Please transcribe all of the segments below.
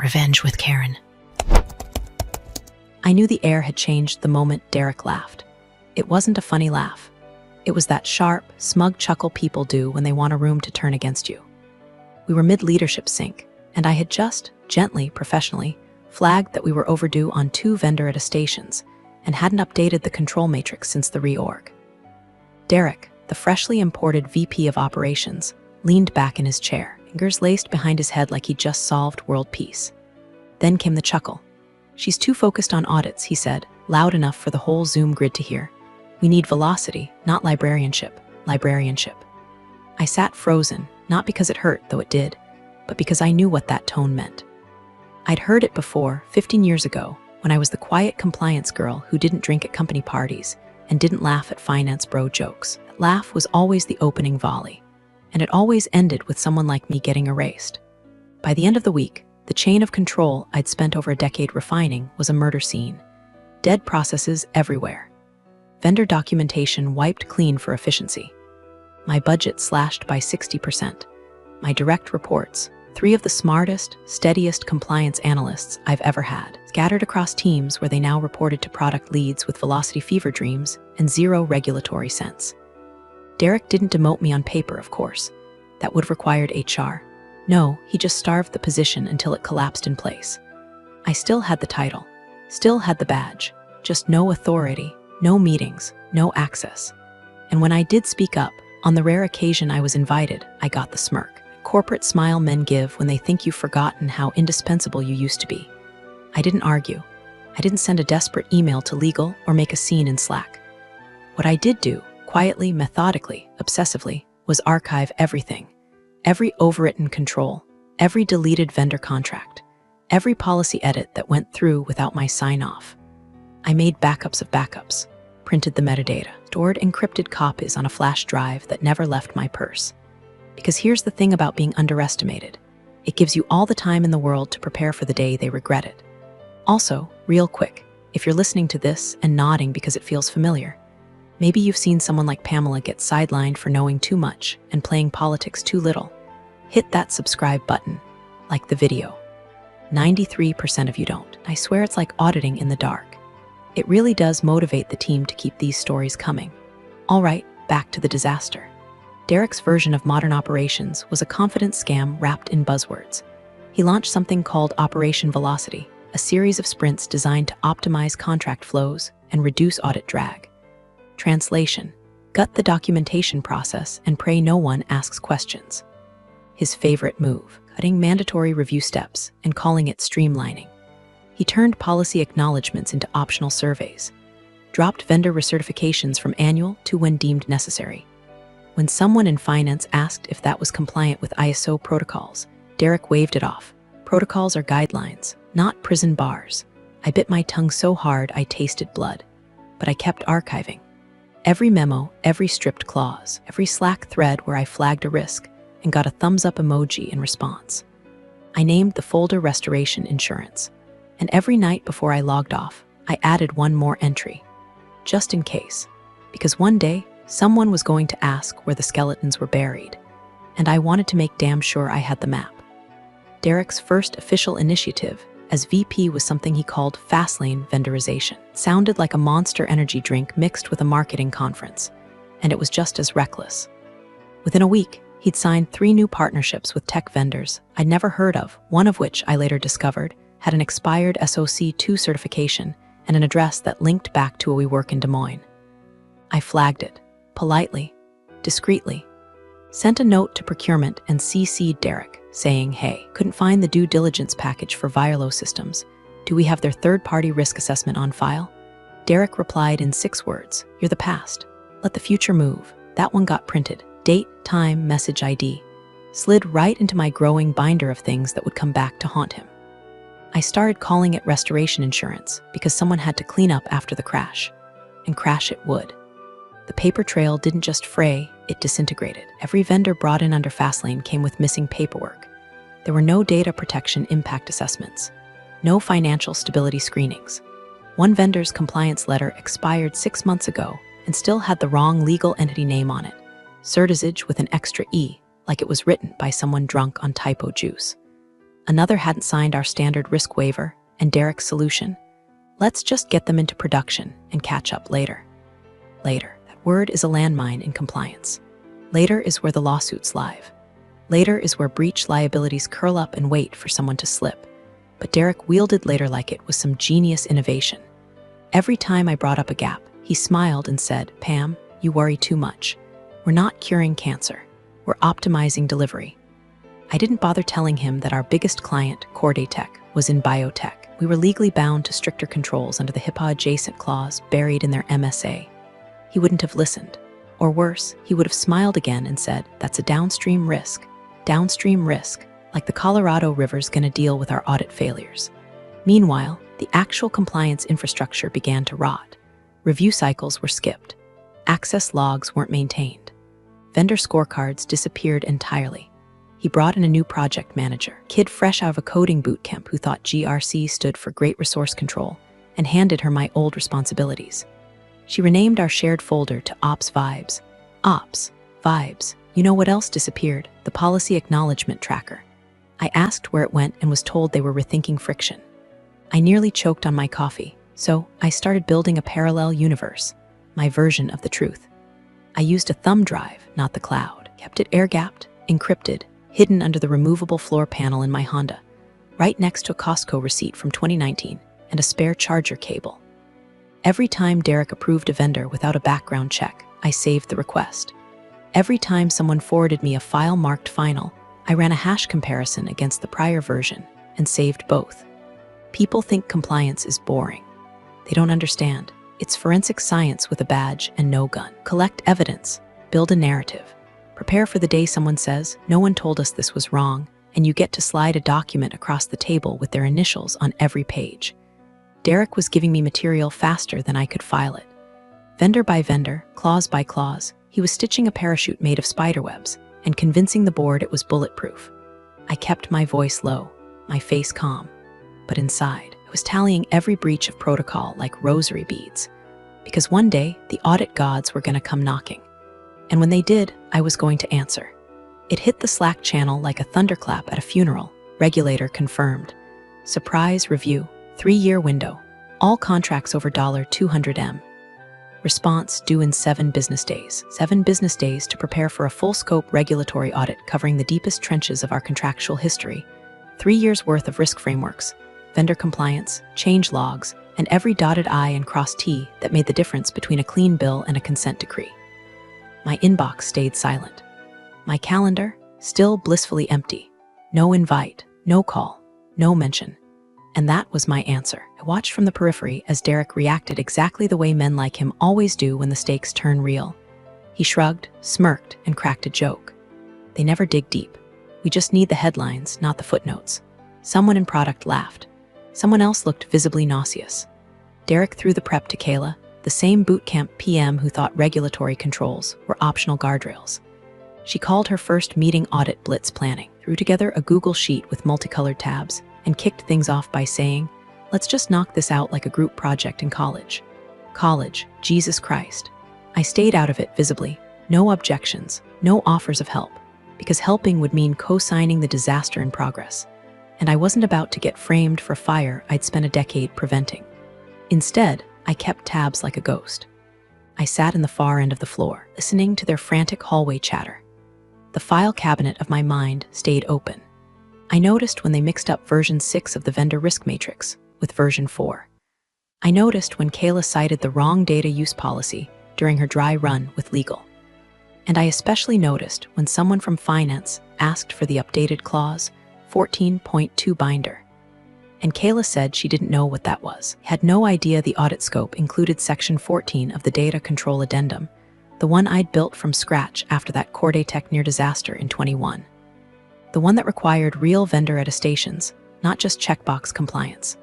Revenge with Karen. I knew the air had changed the moment Derek laughed. It wasn't a funny laugh. It was that sharp, smug chuckle people do when they want a room to turn against you. We were mid-leadership sync, and I had just, gently, professionally, flagged that we were overdue on 2 vendor attestations and hadn't updated the control matrix since the reorg. Derek, the freshly imported VP of Operations, leaned back in his chair, fingers laced behind his head like he'd just solved world peace. Then came the chuckle. "She's too focused on audits," he said, loud enough for the whole Zoom grid to hear. "We need velocity, not librarianship. Librarianship." I sat frozen, not because it hurt, though it did, but because I knew what that tone meant. I'd heard it before, 15 years ago, when I was the quiet compliance girl who didn't drink at company parties and didn't laugh at finance bro jokes. That laugh was always the opening volley, and it always ended with someone like me getting erased. By the end of the week, the chain of control I'd spent over a decade refining was a murder scene. Dead processes everywhere. Vendor documentation wiped clean for efficiency. My budget slashed by 60%. My direct reports, 3 of the smartest, steadiest compliance analysts I've ever had, scattered across teams where they now reported to product leads with velocity fever dreams and 0 regulatory sense. Derek didn't demote me on paper, of course. That would have required HR. No, he just starved the position until it collapsed in place. I still had the title, still had the badge, just no authority, no meetings, no access. And when I did speak up, on the rare occasion I was invited, I got the smirk. Corporate smile men give when they think you've forgotten how indispensable you used to be. I didn't argue. I didn't send a desperate email to legal or make a scene in Slack. What I did do, quietly, methodically, obsessively, was archive everything. Every overwritten control, every deleted vendor contract, every policy edit that went through without my sign-off. I made backups of backups, printed the metadata, stored encrypted copies on a flash drive that never left my purse. Because here's the thing about being underestimated. It gives you all the time in the world to prepare for the day they regret it. Also, real quick, if you're listening to this and nodding because it feels familiar, maybe you've seen someone like Pamela get sidelined for knowing too much and playing politics too little. Hit that subscribe button, like the video. 93% of you don't. I swear it's like auditing in the dark. It really does motivate the team to keep these stories coming. All right, back to the disaster. Derek's version of modern operations was a confidence scam wrapped in buzzwords. He launched something called Operation Velocity, a series of sprints designed to optimize contract flows and reduce audit drag. Translation: gut the documentation process and pray no one asks questions. His favorite move: cutting mandatory review steps and calling it streamlining. He turned policy acknowledgements into optional surveys, dropped vendor recertifications from annual to when deemed necessary. When someone in finance asked if that was compliant with ISO protocols, Derek waved it off. Protocols are guidelines, not prison bars. I bit my tongue so hard I tasted blood. But I kept archiving. Every memo, every stripped clause, every Slack thread where I flagged a risk and got a thumbs-up emoji in response. I named the folder Restoration Insurance, and every night before I logged off, I added one more entry, just in case, because one day, someone was going to ask where the skeletons were buried, and I wanted to make damn sure I had the map. Derek's first official initiative as VP was something he called Fastlane Vendorization. It sounded like a Monster Energy drink mixed with a marketing conference, and it was just as reckless. Within a week, he'd signed 3 new partnerships with tech vendors I'd never heard of, one of which I later discovered had an expired SOC 2 certification and an address that linked back to a WeWork in Des Moines. I flagged it. Politely, discreetly, sent a note to procurement and CC'd Derek, saying, "Hey, couldn't find the due diligence package for Violo Systems. Do we have their third-party risk assessment on file?" Derek replied in 6 words, "You're the past. Let the future move." That one got printed. Date, time, message ID. Slid right into my growing binder of things that would come back to haunt him. I started calling it Restoration Insurance because someone had to clean up after the crash. And crash it would. The paper trail didn't just fray, it disintegrated. Every vendor brought in under Fastlane came with missing paperwork. There were no data protection impact assessments, no financial stability screenings. One vendor's compliance letter expired 6 months ago and still had the wrong legal entity name on it, Certisage with an extra E, like it was written by someone drunk on typo juice. Another hadn't signed our standard risk waiver, and Derek's solution: let's just get them into production and catch up later. Later. That word is a landmine in compliance. Later is where the lawsuits live. Later is where breach liabilities curl up and wait for someone to slip. But Derek wielded later like it was some genius innovation. Every time I brought up a gap, he smiled and said, "Pam, you worry too much. We're not curing cancer. We're optimizing delivery." I didn't bother telling him that our biggest client, Corday Tech, was in biotech. We were legally bound to stricter controls under the HIPAA-adjacent clause buried in their MSA. He wouldn't have listened. Or worse, he would have smiled again and said, "That's a downstream risk. Downstream risk, like the Colorado River's gonna deal with our audit failures." Meanwhile, the actual compliance infrastructure began to rot. Review cycles were skipped. Access logs weren't maintained. Vendor scorecards disappeared entirely. He brought in a new project manager, kid fresh out of a coding boot camp who thought GRC stood for Great Resource Control, and handed her my old responsibilities. She renamed our shared folder to Ops Vibes. Ops Vibes. You know what else disappeared? The policy acknowledgement tracker. I asked where it went and was told they were rethinking friction. I nearly choked on my coffee, so I started building a parallel universe, my version of the truth. I used a thumb drive, not the cloud, kept it air-gapped, encrypted, hidden under the removable floor panel in my Honda, right next to a Costco receipt from 2019 and a spare charger cable. Every time Derek approved a vendor without a background check, I saved the request. Every time someone forwarded me a file marked final, I ran a hash comparison against the prior version and saved both. People think compliance is boring. They don't understand. It's forensic science with a badge and no gun. Collect evidence, build a narrative. Prepare for the day someone says, "No one told us this was wrong," and you get to slide a document across the table with their initials on every page. Derek was giving me material faster than I could file it. Vendor by vendor, clause by clause, he was stitching a parachute made of spiderwebs and convincing the board it was bulletproof. I kept my voice low, my face calm, but inside, I was tallying every breach of protocol like rosary beads, because one day the audit gods were going to come knocking. And when they did, I was going to answer. It hit the Slack channel like a thunderclap at a funeral. Regulator confirmed. Surprise review. 3-year window. All contracts over $200M. Response due in 7 business days. 7 business days to prepare for a full-scope regulatory audit covering the deepest trenches of our contractual history. 3 years' worth of risk frameworks, vendor compliance, change logs, and every dotted I and crossed T that made the difference between a clean bill and a consent decree. My inbox stayed silent. My calendar, still blissfully empty. No invite, no call, no mention. And that was my answer. I watched from the periphery as Derek reacted exactly the way men like him always do when the stakes turn real. He shrugged, smirked, and cracked a joke. They never dig deep. We just need the headlines, not the footnotes. Someone in product laughed. Someone else looked visibly nauseous. Derek threw the prep to Kayla, the same bootcamp PM who thought regulatory controls were optional guardrails. She called her first meeting audit blitz planning, threw together a Google sheet with multicolored tabs, and kicked things off by saying, "Let's just knock this out like a group project in college." College, Jesus Christ. I stayed out of it visibly. No objections, no offers of help, because helping would mean co-signing the disaster in progress. And I wasn't about to get framed for fire I'd spent a decade preventing. Instead, I kept tabs like a ghost. I sat in the far end of the floor, listening to their frantic hallway chatter. The file cabinet of my mind stayed open. I noticed when they mixed up version 6 of the vendor risk matrix with version 4. I noticed when Kayla cited the wrong data use policy during her dry run with legal. And I especially noticed when someone from finance asked for the updated clause 14.2 binder. And Kayla said she didn't know what that was, had no idea the audit scope included Section 14 of the Data Control Addendum, the one I'd built from scratch after that Corday Tech near disaster in 21. The one that required real vendor attestations, not just checkbox compliance.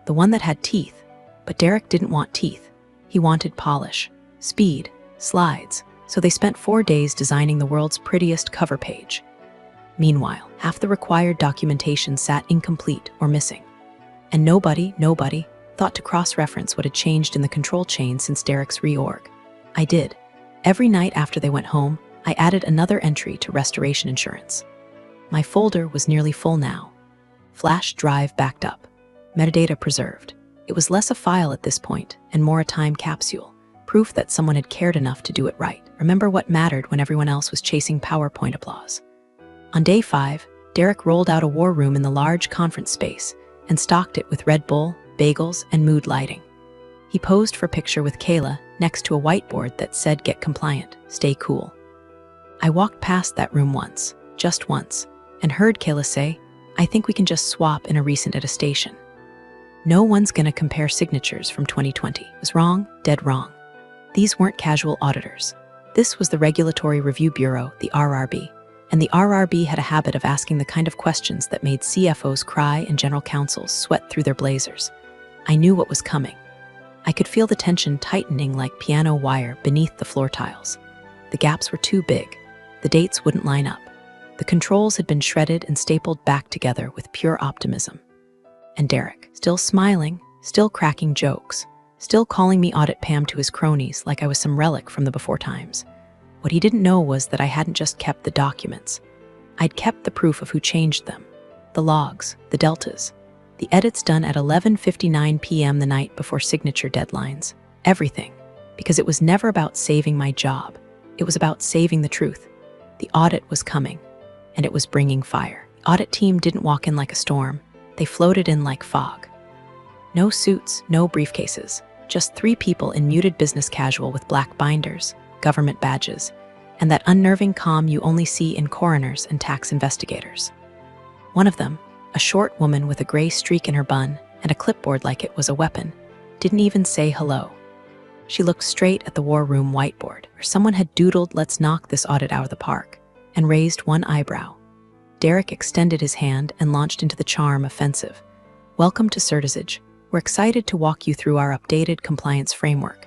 The one that had teeth, but Derek didn't want teeth. He wanted polish, speed, slides, so they spent 4 days designing the world's prettiest cover page. Meanwhile, half the required documentation sat incomplete or missing. And nobody thought to cross-reference what had changed in the control chain since Derek's reorg. I did. Every night after they went home, I added another entry to restoration insurance. My folder was nearly full now. Flash drive backed up. Metadata preserved. It was less a file at this point and more a time capsule, proof that someone had cared enough to do it right. Remember what mattered when everyone else was chasing PowerPoint applause. On day 5, Derek rolled out a war room in the large conference space and stocked it with Red Bull, bagels, and mood lighting. He posed for a picture with Kayla next to a whiteboard that said, "Get compliant, stay cool." I walked past that room once, just once, and heard Kayla say, "I think we can just swap in a recent attestation." No one's gonna compare signatures from 2020. It was wrong, dead wrong. These weren't casual auditors. This was the Regulatory Review Bureau, the RRB. And the RRB had a habit of asking the kind of questions that made CFOs cry and general counsels sweat through their blazers. I knew what was coming. I could feel the tension tightening like piano wire beneath the floor tiles. The gaps were too big. The dates wouldn't line up. The controls had been shredded and stapled back together with pure optimism. And Derek, still smiling, still cracking jokes, still calling me Audit Pam to his cronies like I was some relic from the before times. What he didn't know was that I hadn't just kept the documents. I'd kept the proof of who changed them, the logs, the deltas, the edits done at 11:59 p.m. the night before signature deadlines, everything, because it was never about saving my job. It was about saving the truth. The audit was coming, and it was bringing fire. Audit team didn't walk in like a storm. They floated in like fog. No suits, no briefcases, just 3 people in muted business casual with black binders, government badges, and that unnerving calm you only see in coroners and tax investigators. One of them, a short woman with a gray streak in her bun and a clipboard like it was a weapon, didn't even say hello. She looked straight at the war room whiteboard, where someone had doodled "Let's knock this audit out of the park," and raised one eyebrow. Derek extended his hand and launched into the charm offensive. "Welcome to Certisage. We're excited to walk you through our updated compliance framework.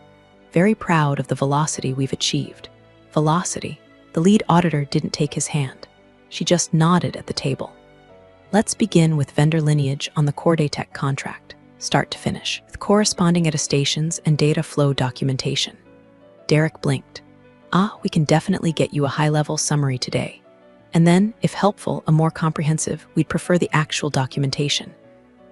Very proud of the velocity we've achieved." Velocity? The lead auditor didn't take his hand. She just nodded at the table. "Let's begin with vendor lineage on the Cordatech contract, start to finish, with corresponding attestations and data flow documentation." Derek blinked. We can definitely get you a high-level summary today. And then, if helpful, a more comprehensive, we'd prefer the actual documentation.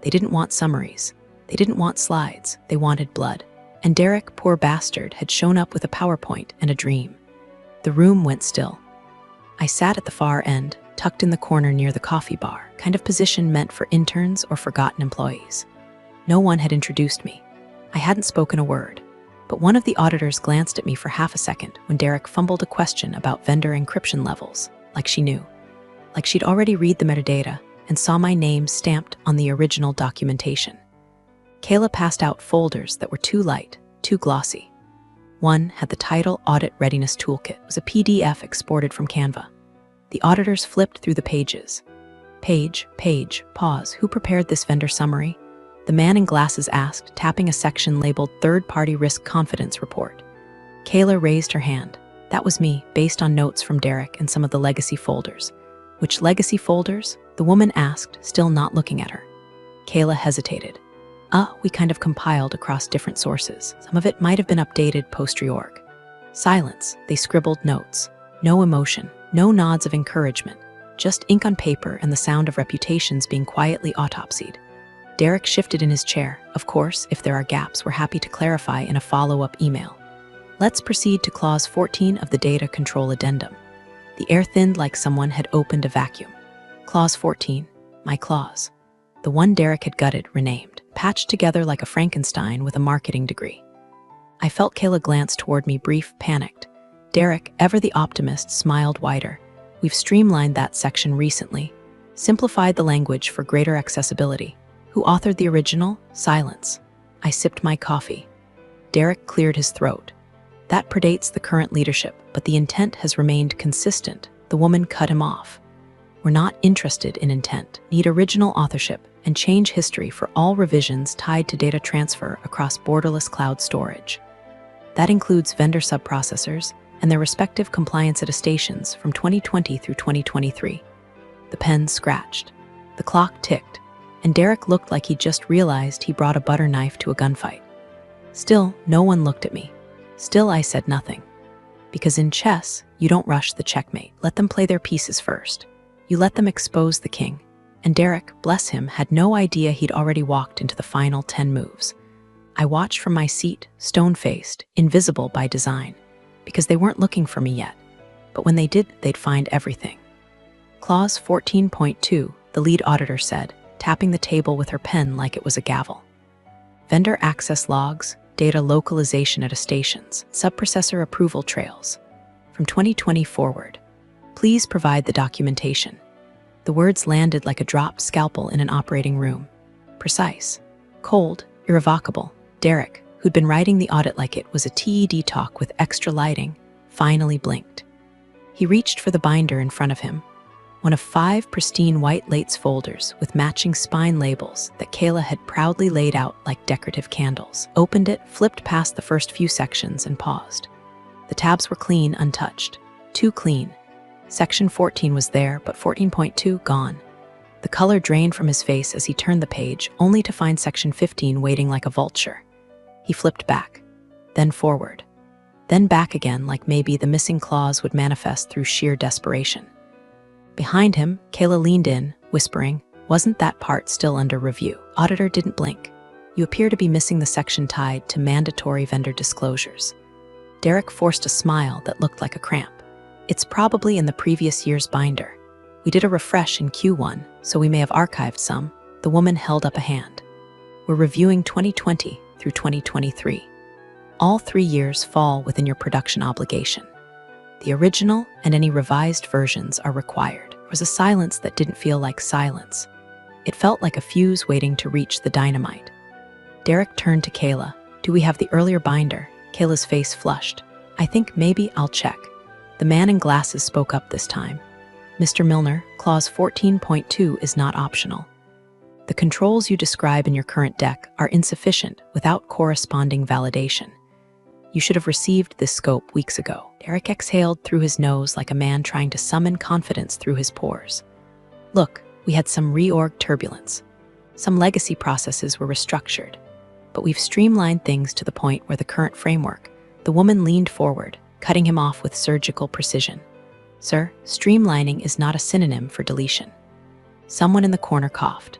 They didn't want summaries. They didn't want slides. They wanted blood. And Derek, poor bastard, had shown up with a PowerPoint and a dream. The room went still. I sat at the far end, tucked in the corner near the coffee bar, kind of position meant for interns or forgotten employees. No one had introduced me. I hadn't spoken a word. But one of the auditors glanced at me for half a second when Derek fumbled a question about vendor encryption levels, like she knew. Like she'd already read the metadata and saw my name stamped on the original documentation. Kayla passed out folders that were too light, too glossy. One had the title Audit Readiness Toolkit. It was a PDF exported from Canva. The auditors flipped through the pages. Page, pause. Who prepared this vendor summary? The man in glasses asked, tapping a section labeled Third-Party Risk Confidence Report. Kayla raised her hand. That was me, based on notes from Derek and some of the legacy folders. Which legacy folders? The woman asked, still not looking at her. Kayla hesitated. We kind of compiled across different sources. Some of it might have been updated post-reorg. Silence. They scribbled notes. No emotion, no nods of encouragement. Just ink on paper and the sound of reputations being quietly autopsied. Derek shifted in his chair. Of course, if there are gaps, we're happy to clarify in a follow-up email. Let's proceed to Clause 14 of the Data Control Addendum. The air thinned like someone had opened a vacuum. Clause 14, my clause. The one Derek had gutted, renamed, patched together like a Frankenstein with a marketing degree. I felt Kayla glance toward me, brief, panicked. Derek, ever the optimist, smiled wider. We've streamlined that section recently, simplified the language for greater accessibility. Who authored the original? Silence. I sipped my coffee. Derek cleared his throat. That predates the current leadership, but the intent has remained consistent. The woman cut him off. We're not interested in intent, need original authorship, and change history for all revisions tied to data transfer across borderless cloud storage. That includes vendor subprocessors and their respective compliance attestations from 2020 through 2023. The pen scratched. The clock ticked, and Derek looked like he'd just realized he brought a butter knife to a gunfight. Still, no one looked at me. Still, I said nothing. Because in chess, you don't rush the checkmate. Let them play their pieces first. You let them expose the king. And Derek, bless him, had no idea he'd already walked into the final 10 moves. I watched from my seat, stone-faced, invisible by design, because they weren't looking for me yet. But when they did, they'd find everything. Clause 14.2, the lead auditor said, tapping the table with her pen like it was a gavel. Vendor access logs, data localization at stations, subprocessor approval trails. From 2020 forward, please provide the documentation. The words landed like a dropped scalpel in an operating room. Precise, cold, irrevocable. Derek, who'd been writing the audit like it was a TED talk with extra lighting, finally blinked. He reached for the binder in front of him, one of 5 pristine white lace folders with matching spine labels that Kayla had proudly laid out like decorative candles. Opened it, flipped past the first few sections, and paused. The tabs were clean, untouched. Too clean. Section 14 was there, but 14.2 gone. The color drained from his face as he turned the page, only to find Section 15 waiting like a vulture. He flipped back, then forward, then back again, like maybe the missing clause would manifest through sheer desperation. Behind him, Kayla leaned in, whispering, "Wasn't that part still under review?" Auditor didn't blink. "You appear to be missing the section tied to mandatory vendor disclosures." Derek forced a smile that looked like a cramp. "It's probably in the previous year's binder. We did a refresh in Q1, so we may have archived some." The woman held up a hand. "We're reviewing 2020 through 2023. All 3 years fall within your production obligation. The original and any revised versions are required." There was a silence that didn't feel like silence. It felt like a fuse waiting to reach the dynamite. Derek turned to Kayla. "Do we have the earlier binder?" Kayla's face flushed. "I think maybe I'll check." The man in glasses spoke up this time. "Mr. Milner, Clause 14.2 is not optional. The controls you describe in your current deck are insufficient without corresponding validation. You should have received this scope weeks ago." Derek exhaled through his nose like a man trying to summon confidence through his pores. "Look, we had some reorg turbulence. Some legacy processes were restructured, but we've streamlined things to the point where the current framework." The woman leaned forward, cutting him off with surgical precision. "Sir, streamlining is not a synonym for deletion." Someone in the corner coughed.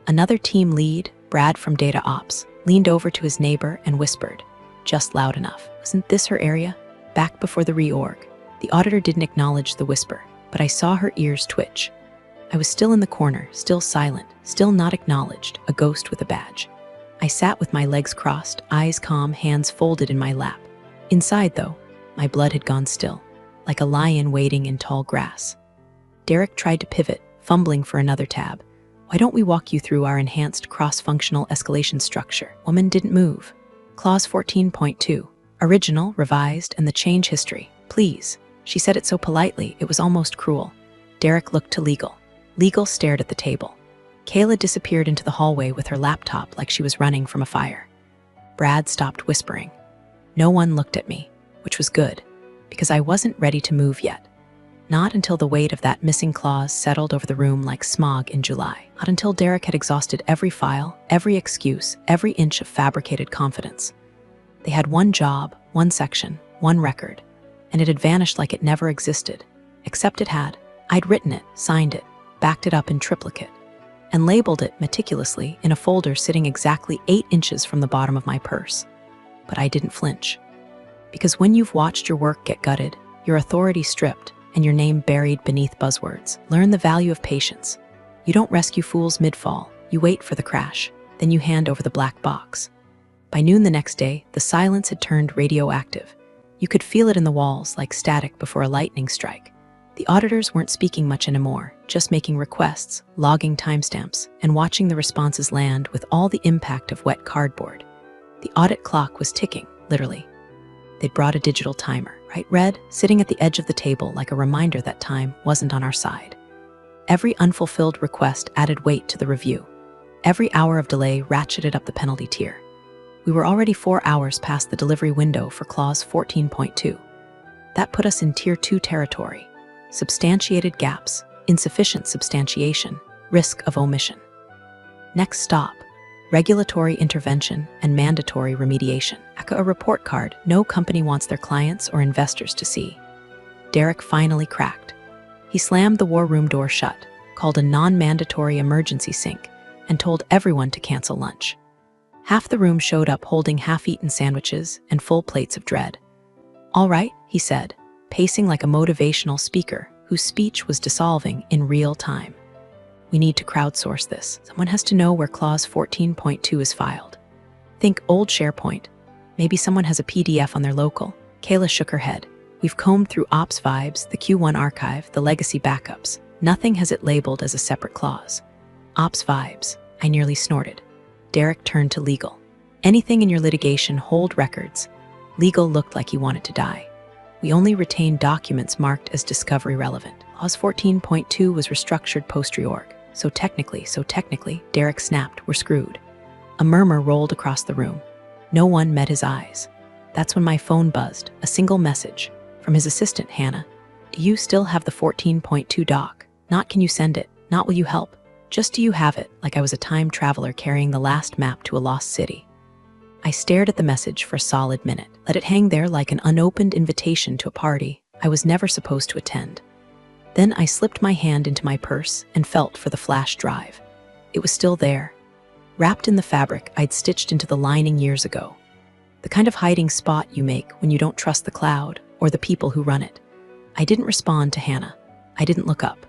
Another team lead, Brad from Data Ops, leaned over to his neighbor and whispered, just loud enough, "Wasn't this her area? Back before the reorg." The auditor didn't acknowledge the whisper, but I saw her ears twitch. I was still in the corner, still silent, still not acknowledged, a ghost with a badge. I sat with my legs crossed, eyes calm, hands folded in my lap. Inside, though, my blood had gone still, like a lion waiting in tall grass. Derek tried to pivot, fumbling for another tab. "Why don't we walk you through our enhanced cross-functional escalation structure?" Woman didn't move. Clause 14.2, original, revised, and the change history. "Please." She said it so politely, it was almost cruel. Derek looked to Legal. Legal stared at the table. Kayla disappeared into the hallway with her laptop like she was running from a fire. Brad stopped whispering. No one looked at me, which was good, because I wasn't ready to move yet. Not until the weight of that missing clause settled over the room like smog in July. Not until Derek had exhausted every file, every excuse, every inch of fabricated confidence. They had one job, one section, one record, and it had vanished like it never existed, except it had. I'd written it, signed it, backed it up in triplicate, and labeled it meticulously in a folder sitting exactly 8 inches from the bottom of my purse. But I didn't flinch. Because when you've watched your work get gutted, your authority stripped, and your name buried beneath buzzwords, learn the value of patience. You don't rescue fools mid-fall, you wait for the crash, then you hand over the black box. By noon the next day, the silence had turned radioactive. You could feel it in the walls like static before a lightning strike. The auditors weren't speaking much anymore, just making requests, logging timestamps, and watching the responses land with all the impact of wet cardboard. The audit clock was ticking, literally. They'd brought a digital timer, bright red, sitting at the edge of the table like a reminder that time wasn't on our side. Every unfulfilled request added weight to the review. Every hour of delay ratcheted up the penalty tier. We were already 4 hours past the delivery window for Clause 14.2. That put us in Tier 2 territory. Substantiated gaps, insufficient substantiation, risk of omission. Next stop, regulatory intervention and mandatory remediation. A report card no company wants their clients or investors to see. Derek finally cracked. He slammed the war room door shut, called a non-mandatory emergency sync, and told everyone to cancel lunch. Half the room showed up holding half-eaten sandwiches and full plates of dread. "All right," he said, pacing like a motivational speaker whose speech was dissolving in real time. "We need to crowdsource this. Someone has to know where Clause 14.2 is filed. Think old SharePoint. Maybe someone has a PDF on their local." Kayla shook her head. "We've combed through Ops Vibes, the Q1 archive, the legacy backups. Nothing has it labeled as a separate clause." "Ops Vibes," I nearly snorted. Derek turned to legal. "Anything in your litigation, hold records." Legal looked like he wanted to die. "We only retain documents marked as discovery relevant. Clause 14.2 was restructured post-reorg. So technically, Derek snapped, "We're screwed." A murmur rolled across the room. No one met his eyes. That's when my phone buzzed, a single message from his assistant, Hannah. "Do you still have the 14.2 doc? Not can you send it, not will you help? Just do you have it?" Like I was a time traveler carrying the last map to a lost city. I stared at the message for a solid minute, let it hang there like an unopened invitation to a party I was never supposed to attend. Then I slipped my hand into my purse and felt for the flash drive. It was still there, wrapped in the fabric I'd stitched into the lining years ago. The kind of hiding spot you make when you don't trust the cloud or the people who run it. I didn't respond to Hannah. I didn't look up.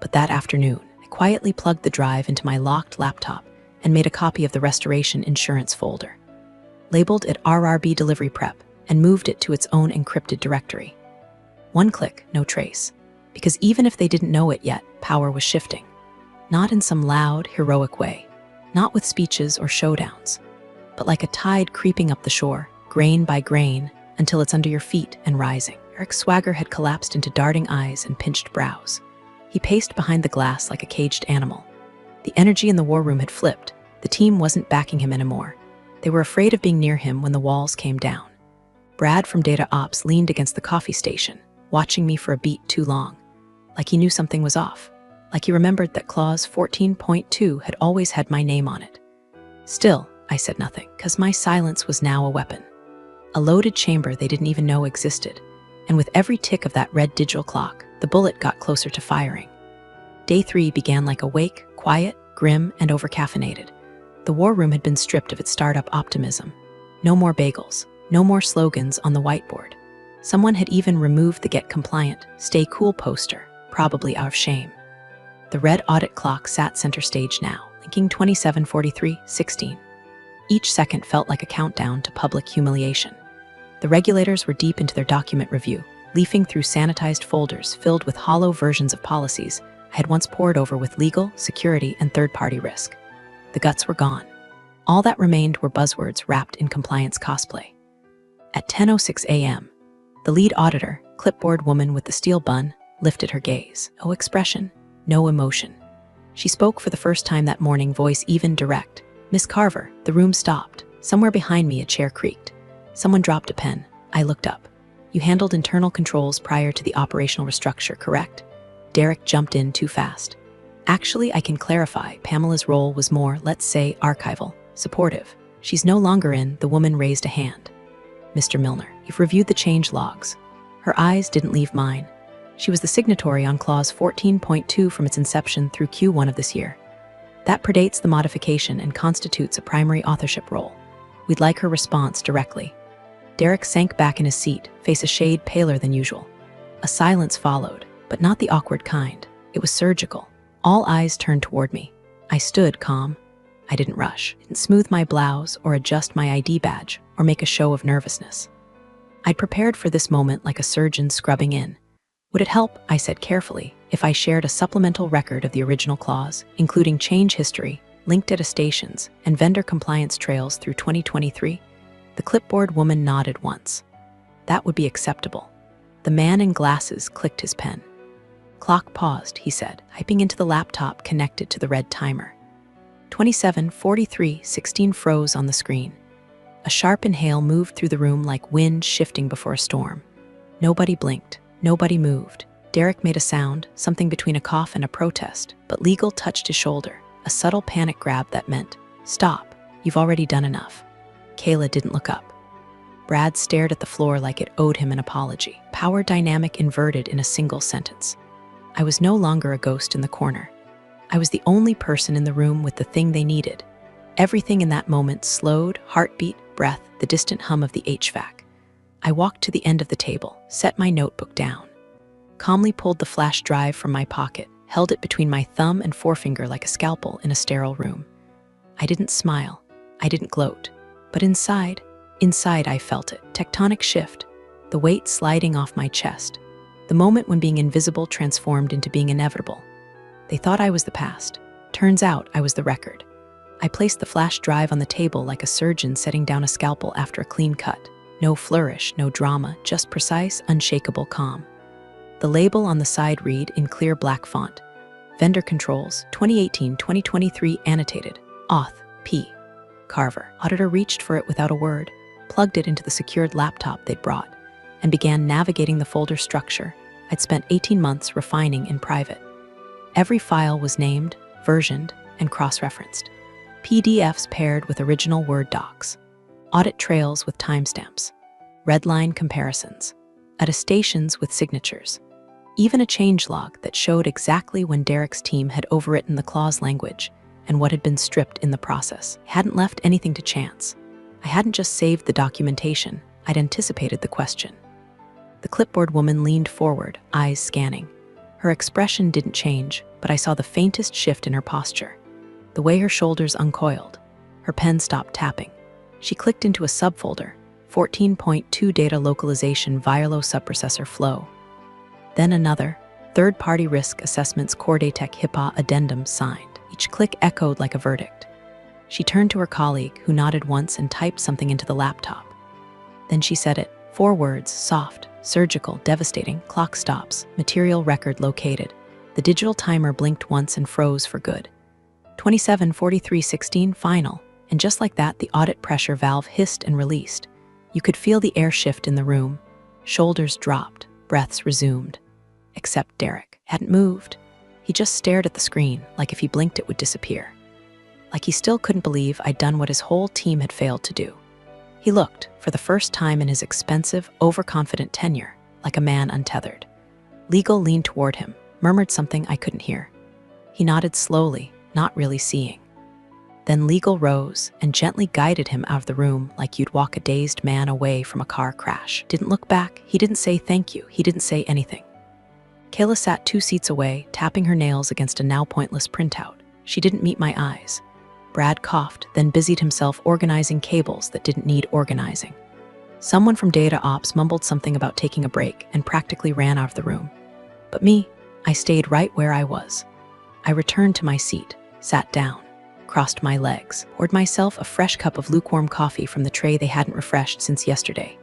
But that afternoon, I quietly plugged the drive into my locked laptop and made a copy of the restoration insurance folder. Labeled it RRB Delivery Prep, and moved it to its own encrypted directory. One click, no trace. Because even if they didn't know it yet, power was shifting. Not in some loud, heroic way. Not with speeches or showdowns. But like a tide creeping up the shore, grain by grain, until it's under your feet and rising. Eric's swagger had collapsed into darting eyes and pinched brows. He paced behind the glass like a caged animal. The energy in the war room had flipped. The team wasn't backing him anymore. They were afraid of being near him when the walls came down. Brad from Data Ops leaned against the coffee station, watching me for a beat too long. Like he knew something was off. Like he remembered that Clause 14.2 had always had my name on it. Still, I said nothing, because my silence was now a weapon. A loaded chamber they didn't even know existed. And with every tick of that red digital clock, the bullet got closer to firing. Day 3 began like awake, quiet, grim, and overcaffeinated. The war room had been stripped of its startup optimism. No more bagels, no more slogans on the whiteboard. Someone had even removed the Get Compliant, Stay Cool poster, probably out of shame. The red audit clock sat center stage now, linking 27:43:16. Each second felt like a countdown to public humiliation. The regulators were deep into their document review, leafing through sanitized folders filled with hollow versions of policies I had once pored over with legal, security, and third-party risk. The guts were gone. All that remained were buzzwords wrapped in compliance cosplay. At 10:06 a.m., the lead auditor, clipboard woman with the steel bun, lifted her gaze. No expression, no emotion. She spoke for the first time that morning, voice even direct. "Miss Carver." The room stopped. Somewhere behind me, a chair creaked. Someone dropped a pen. I looked up. "You handled internal controls prior to the operational restructure, correct?" Derek jumped in too fast. "Actually, I can clarify. Pamela's role was more, let's say, archival, supportive. She's no longer in." The woman raised a hand. "Mr. Milner, you've reviewed the change logs." Her eyes didn't leave mine. She was the signatory on Clause 14.2 from its inception through Q1 of this year. That predates the modification and constitutes a primary authorship role. We'd like her response directly. Derek sank back in his seat, face a shade paler than usual. A silence followed, but not the awkward kind. It was surgical. All eyes turned toward me. I stood calm. I didn't rush, didn't smooth my blouse or adjust my ID badge or make a show of nervousness. I'd prepared for this moment like a surgeon scrubbing in. "Would it help," I said carefully, "if I shared a supplemental record of the original clause, including change history, linked attestations, and vendor compliance trails through 2023? The clipboard woman nodded once. That would be acceptable. The man in glasses clicked his pen. Clock paused, he said, typing into the laptop connected to the red timer. 27:43:16 froze on the screen. A sharp inhale moved through the room like wind shifting before a storm. Nobody blinked. Nobody moved. Derek made a sound, something between a cough and a protest, but Legal touched his shoulder, a subtle panic grab that meant, "Stop, you've already done enough." Kayla didn't look up. Brad stared at the floor like it owed him an apology. Power dynamic inverted in a single sentence. I was no longer a ghost in the corner. I was the only person in the room with the thing they needed. Everything in that moment slowed, heartbeat, breath, the distant hum of the HVAC. I walked to the end of the table, set my notebook down, calmly pulled the flash drive from my pocket, held it between my thumb and forefinger like a scalpel in a sterile room. I didn't smile. I didn't gloat. But inside I felt it. Tectonic shift, the weight sliding off my chest, the moment when being invisible transformed into being inevitable. They thought I was the past. Turns out I was the record. I placed the flash drive on the table like a surgeon setting down a scalpel after a clean cut. No flourish, no drama, just precise, unshakable calm. The label on the side read in clear black font, Vendor Controls, 2018-2023 annotated, Auth, P. Carver. Auditor reached for it without a word, plugged it into the secured laptop they'd brought, and began navigating the folder structure I'd spent 18 months refining in private. Every file was named, versioned, and cross-referenced. PDFs paired with original Word docs. Audit trails with timestamps. Redline comparisons. Attestations with signatures. Even a changelog that showed exactly when Derek's team had overwritten the clause language and what had been stripped in the process. I hadn't left anything to chance. I hadn't just saved the documentation, I'd anticipated the question. The clipboard woman leaned forward, eyes scanning. Her expression didn't change, but I saw the faintest shift in her posture. The way her shoulders uncoiled. Her pen stopped tapping. She clicked into a subfolder, 14.2 Data Localization Virlo Subprocessor Flow. Then another, Third-Party Risk Assessments Cordatech HIPAA Addendum signed. Each click echoed like a verdict. She turned to her colleague, who nodded once and typed something into the laptop. Then she said it, 4 words, soft, surgical, devastating, clock stops, material record located. The digital timer blinked once and froze for good. 27:43:16 final. And just like that, the audit pressure valve hissed and released. You could feel the air shift in the room. Shoulders dropped, breaths resumed. Except Derek hadn't moved. He just stared at the screen, like if he blinked it would disappear. Like he still couldn't believe I'd done what his whole team had failed to do. He looked, for the first time in his expensive, overconfident tenure, like a man untethered. Legal leaned toward him, murmured something I couldn't hear. He nodded slowly, not really seeing. Then Legal rose and gently guided him out of the room like you'd walk a dazed man away from a car crash. Didn't look back, he didn't say thank you, he didn't say anything. Kayla sat 2 seats away, tapping her nails against a now pointless printout. She didn't meet my eyes. Brad coughed, then busied himself organizing cables that didn't need organizing. Someone from Data Ops mumbled something about taking a break and practically ran out of the room. But me, I stayed right where I was. I returned to my seat, sat down, crossed my legs, poured myself a fresh cup of lukewarm coffee from the tray they hadn't refreshed since yesterday.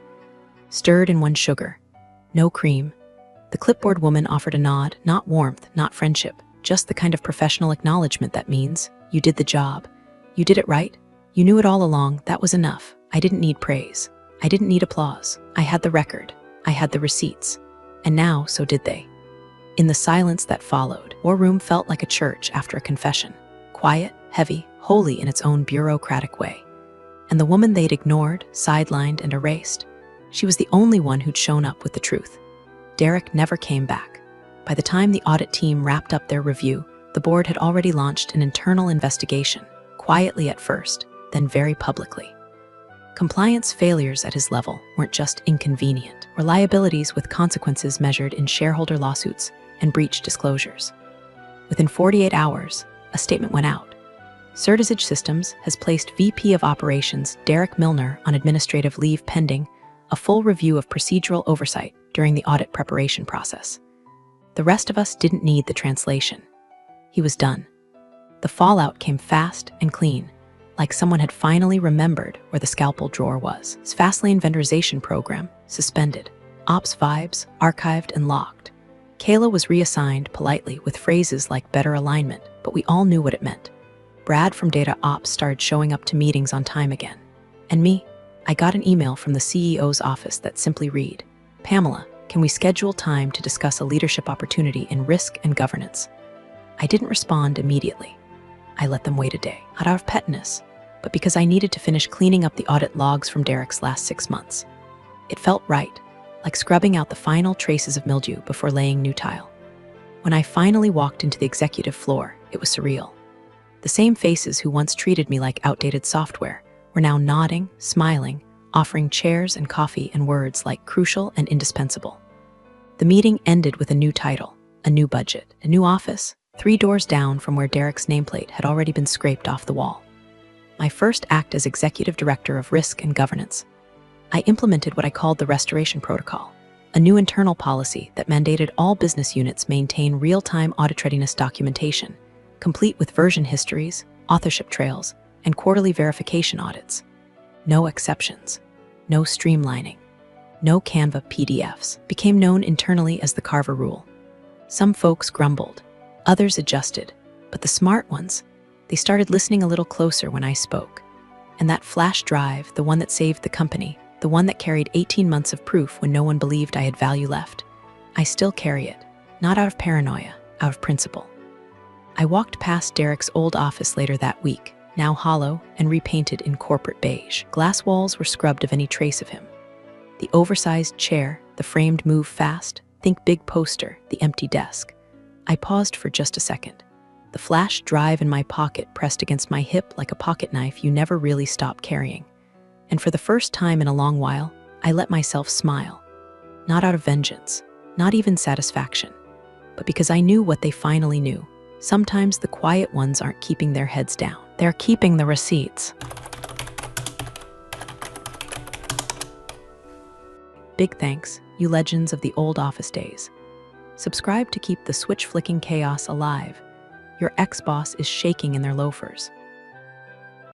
Stirred in 1 sugar. No cream. The clipboard woman offered a nod, not warmth, not friendship, just the kind of professional acknowledgement that means, you did the job. You did it right. You knew it all along. That was enough. I didn't need praise. I didn't need applause. I had the record. I had the receipts. And now, so did they. In the silence that followed, War Room felt like a church after a confession. Quiet, heavy, holy in its own bureaucratic way. And the woman they'd ignored, sidelined, and erased, she was the only one who'd shown up with the truth. Derek never came back. By the time the audit team wrapped up their review, the board had already launched an internal investigation. Quietly at first, then very publicly. Compliance failures at his level weren't just inconvenient, or liabilities with consequences measured in shareholder lawsuits and breach disclosures. Within 48 hours, a statement went out. Certisage Systems has placed VP of Operations Derek Milner on administrative leave pending a full review of procedural oversight during the audit preparation process. The rest of us didn't need the translation. He was done. The fallout came fast and clean, like someone had finally remembered where the scalpel drawer was. His Fastlane vendorization program, suspended. Ops vibes, archived and locked. Kayla was reassigned politely with phrases like better alignment, but we all knew what it meant. Brad from Data Ops started showing up to meetings on time again. And me, I got an email from the CEO's office that simply read, Pamela, can we schedule time to discuss a leadership opportunity in risk and governance? I didn't respond immediately. I let them wait a day, not out of pettiness, but because I needed to finish cleaning up the audit logs from Derek's last 6 months. It felt right, like scrubbing out the final traces of mildew before laying new tile. When I finally walked into the executive floor, It was surreal. The same faces who once treated me like outdated software were now nodding, smiling, offering chairs and coffee and words like crucial and indispensable. The meeting ended with a new title, a new budget, a new office, 3 doors down from where Derek's nameplate had already been scraped off the wall. My first act as executive director of risk and governance. I implemented what I called the Restoration Protocol, a new internal policy that mandated all business units maintain real-time audit readiness documentation, complete with version histories, authorship trails, and quarterly verification audits. No exceptions, no streamlining, no Canva PDFs became known internally as the Carver Rule. Some folks grumbled, others adjusted, but the smart ones, they started listening a little closer when I spoke. And that flash drive, the one that saved the company, the one that carried 18 months of proof when no one believed I had value left, I still carry it, not out of paranoia, out of principle. I walked past Derek's old office later that week, now hollow and repainted in corporate beige. Glass walls were scrubbed of any trace of him. The oversized chair, the framed move fast, think big poster, the empty desk. I paused for just a second. The flash drive in my pocket pressed against my hip like a pocket knife you never really stop carrying. And for the first time in a long while, I let myself smile. Not out of vengeance, not even satisfaction, but because I knew what they finally knew. Sometimes the quiet ones aren't keeping their heads down. They're keeping the receipts. Big thanks, you legends of the old office days. Subscribe to keep the switch-flicking chaos alive. Your ex-boss is shaking in their loafers.